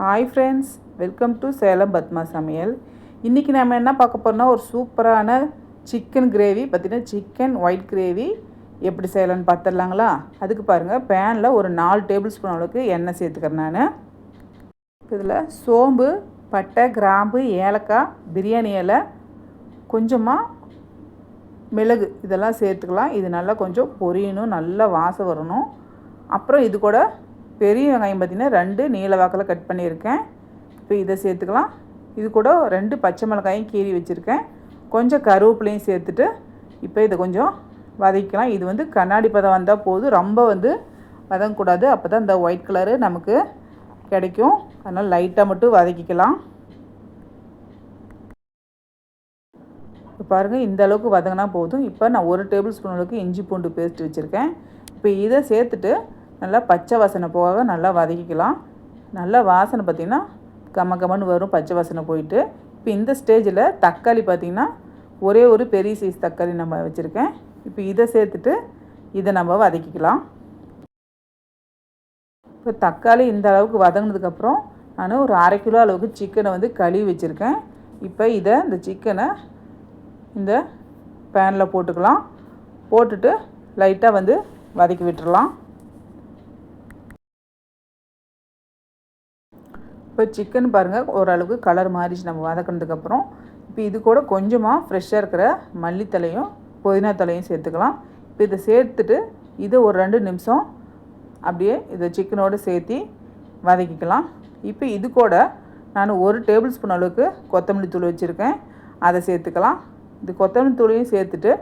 Hi friends, welcome to Salem Padma சமையல். இன்றைக்கி நம்ம என்ன பார்க்க போகிறோம்னா ஒரு சூப்பரான சிக்கன் கிரேவி பார்த்தீங்கன்னா சிக்கன் ஒயிட் கிரேவி எப்படி செய்யலான்னு பார்த்துடலாங்களா. அதுக்கு பாருங்கள், பேனில் ஒரு 4 டேபிள் ஸ்பூன் அளவுக்கு எண்ணெய் சேர்த்துக்கிறேன். நான் இதில் சோம்பு, பட்டை, கிராம்பு, ஏலக்காய், பிரியாணி இலை, கொஞ்சமாக மிளகு இதெல்லாம் சேர்த்துக்கலாம். இது நல்லா கொஞ்சம் பொரியணும், நல்லா வாசம் வரணும். அப்புறம் இது கூட பெரிய வெங்காயம் பார்த்திங்கன்னா 2 நீல வாக்கில் கட் பண்ணியிருக்கேன். இப்போ இதை சேர்த்துக்கலாம். இது கூட 2 பச்சை மிளகாயும் கீறி வச்சுருக்கேன். கொஞ்சம் கருவேப்பிலையும் சேர்த்துட்டு இப்போ இதை கொஞ்சம் வதக்கிக்கலாம். இது கண்ணாடி பதம் வந்தால் போதும், ரொம்ப வதங்கக்கூடாது. அப்போ தான் இந்த ஒயிட் கலரு நமக்கு கிடைக்கும். அதனால் லைட்டாக மட்டும் வதக்கிக்கலாம். இப்போ பாருங்கள், இந்த அளவுக்கு வதங்கினா போதும். இப்போ நான் 1 டேபிள் ஸ்பூன் அளவுக்கு இஞ்சி பூண்டு பேஸ்ட் வச்சுருக்கேன். இப்போ இதை சேர்த்துட்டு நல்லா பச்சை வாசனை போக நல்லா வதக்கிக்கலாம். நல்லா வாசனை பார்த்திங்கன்னா கம்மன்னு வரும், பச்சை வாசனை போயிட்டு. இப்போ இந்த ஸ்டேஜில் தக்காளி பார்த்திங்கன்னா ஒரே ஒரு பெரிய சைஸ் தக்காளி நம்ம வச்சுருக்கேன். இப்போ இதை சேர்த்துட்டு இதை நம்ம வதக்கிக்கலாம். இப்போ தக்காளி இந்த அளவுக்கு வதங்கினதுக்கப்புறம் நான் ஒரு 1/2 கிலோ அளவுக்கு சிக்கனை கழுவி வச்சுருக்கேன். இப்போ இந்த சிக்கனை இந்த பேனில் போட்டுக்கலாம். போட்டுட்டு லைட்டாக வதக்கி விட்டுறலாம். இப்போ சிக்கன் பாருங்கள் ஓரளவுக்கு கலர் மாறிச்சு நம்ம வதக்கினதுக்கப்புறம். இப்போ இது கூட கொஞ்சமாக ஃப்ரெஷ்ஷாக இருக்கிற மல்லித்தலையும் புதினா தலையும் சேர்த்துக்கலாம். இப்போ இதை சேர்த்துட்டு இதை ஒரு 2 நிமிஷம் அப்படியே இதை சிக்கனோடு சேர்த்து வதக்கிக்கலாம். இப்போ இது கூட நான் 1 டேபிள் ஸ்பூன் அளவுக்கு கொத்தமல்லி தூள் வச்சுருக்கேன், அதை சேர்த்துக்கலாம். இது கொத்தமல்லி தூளையும் சேர்த்துட்டு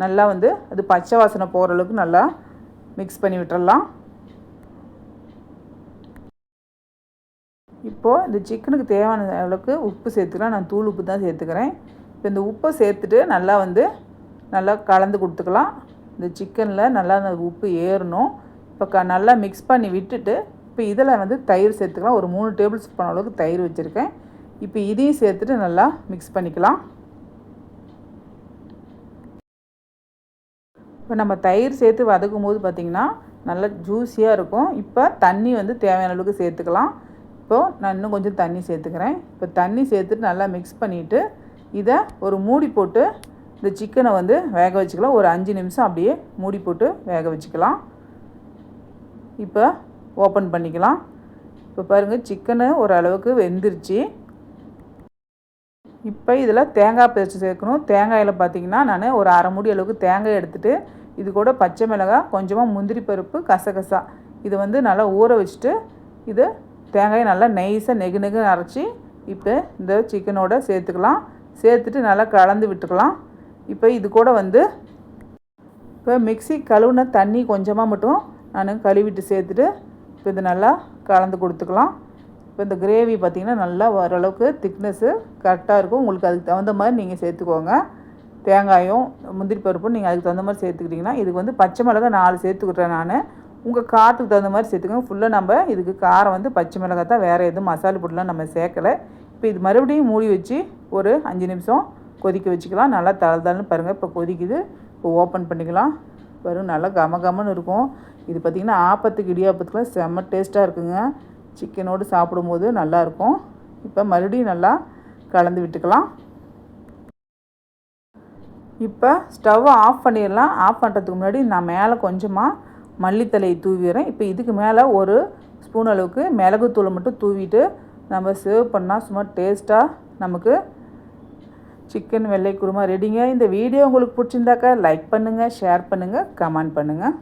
நல்லா அது பச்சை வாசனை போகிற அளவுக்கு நல்லா மிக்ஸ் பண்ணி விட்டுறலாம். இப்போது இந்த சிக்கனுக்கு தேவையான அளவுக்கு உப்பு சேர்த்துக்கலாம். நான் தூள் உப்பு தான் சேர்த்துக்கிறேன். இப்போ இந்த உப்பை சேர்த்துட்டு நல்லா நல்லா கலந்து கொடுத்துக்கலாம். இந்த சிக்கனில் நல்லா அந்த உப்பு ஏறணும். இப்போ நல்லா மிக்ஸ் பண்ணி விட்டுட்டு இப்போ இதில் தயிர் சேர்த்துக்கலாம். ஒரு 3 டேபிள் ஸ்பூன் அளவுக்கு தயிர் வச்சுருக்கேன். இப்போ இதையும் சேர்த்துட்டு நல்லா மிக்ஸ் பண்ணிக்கலாம். இப்போ நம்ம தயிர் சேர்த்து வதக்கும் போது பார்த்திங்கன்னா நல்லா ஜூஸியாக இருக்கும். இப்போ தண்ணி தேவையான அளவுக்கு சேர்த்துக்கலாம். இப்போது நான் இன்னும் கொஞ்சம் தண்ணி சேர்த்துக்கிறேன். இப்போ தண்ணி சேர்த்துட்டு நல்லா மிக்ஸ் பண்ணிவிட்டு இதை ஒரு மூடி போட்டு இந்த சிக்கனை வேக வச்சுக்கலாம். ஒரு 5 நிமிஷம் அப்படியே மூடி போட்டு வேக வச்சுக்கலாம். இப்போ ஓப்பன் பண்ணிக்கலாம். இப்போ பாருங்கள், சிக்கனு ஓரளவுக்கு வெந்துருச்சு. இப்போ இதில் தேங்காய் பேஸ்ட் சேர்க்கணும். தேங்காயில் பார்த்திங்கன்னா நான் ஒரு 1/2 மூடி அளவுக்கு தேங்காய் எடுத்துகிட்டு இது கூட பச்சை மிளகாய், கொஞ்சமாக முந்திரி பருப்பு, கசகசா இது நல்லா ஊற வச்சுட்டு இது தேங்காயை நல்லா நைஸாக நெகு அரைச்சி இப்போ இந்த சிக்கனோட சேர்த்துக்கலாம். சேர்த்துட்டு நல்லா கலந்து விட்டுக்கலாம். இப்போ இது கூட இப்போ மிக்ஸி கழுவுன தண்ணி கொஞ்சமாக மட்டும் நான் கழுவிட்டு சேர்த்துட்டு இப்போ இது நல்லா கலந்து கொடுத்துக்கலாம். இப்போ இந்த கிரேவி பார்த்திங்கன்னா நல்லா ஓரளவுக்கு திக்னஸ்ஸு கரெக்டாக இருக்கும். உங்களுக்கு அதுக்கு தகுந்த மாதிரி நீங்கள் சேர்த்துக்கோங்க. தேங்காயும் முந்திரி பருப்பும் நீங்கள் அதுக்கு தகுந்த மாதிரி சேர்த்துக்கிட்டிங்கன்னா இதுக்கு பச்சை மிளகாய் 4 சேர்த்துக்கிட்டேன் நான். உங்கள் காரத்துக்கு தகுந்த மாதிரி சேர்த்துக்கோங்க. ஃபுல்லாக நம்ம இதுக்கு காரம் பச்சை மிளகாய் தான், வேறு எதுவும் மசாலா பொருள்லாம் நம்ம சேர்க்கலை. இப்போ இது மறுபடியும் மூடி வச்சு ஒரு 5 நிமிஷம் கொதிக்க வச்சுக்கலாம். நல்லா தளன்னு பாருங்கள், இப்போ கொதிக்குது. இப்போ ஓப்பன் பண்ணிக்கலாம். பாருங்கள், நல்லா கமன்னு இருக்கும். இது பார்த்திங்கன்னா ஆப்பத்துக்கு இடியாப்பத்துக்குலாம் செம்ம டேஸ்ட்டாக இருக்குங்க. சிக்கனோடு சாப்பிடும்போது நல்லாயிருக்கும். இப்போ மறுபடியும் நல்லா கலந்து விட்டுக்கலாம். இப்போ ஸ்டவ்வை ஆஃப் பண்ணிடலாம். ஆஃப் பண்ணுறதுக்கு முன்னாடி நான் மேலே கொஞ்சமாக மல்லித்தலையை தூவிடுறேன். இப்போ இதுக்கு மேலே 1 ஸ்பூன் அளவுக்கு மிளகுத்தூளை மட்டும் தூவிட்டு நம்ம சர்வ் பண்ணால் சும்மா டேஸ்ட்டாக நமக்கு சிக்கன் வெள்ளை குருமா ரெடிங்க. இந்த வீடியோ உங்களுக்கு பிடிச்சிருந்தாக்கா லைக் பண்ணுங்கள், ஷேர் பண்ணுங்கள், கமெண்ட் பண்ணுங்கள்.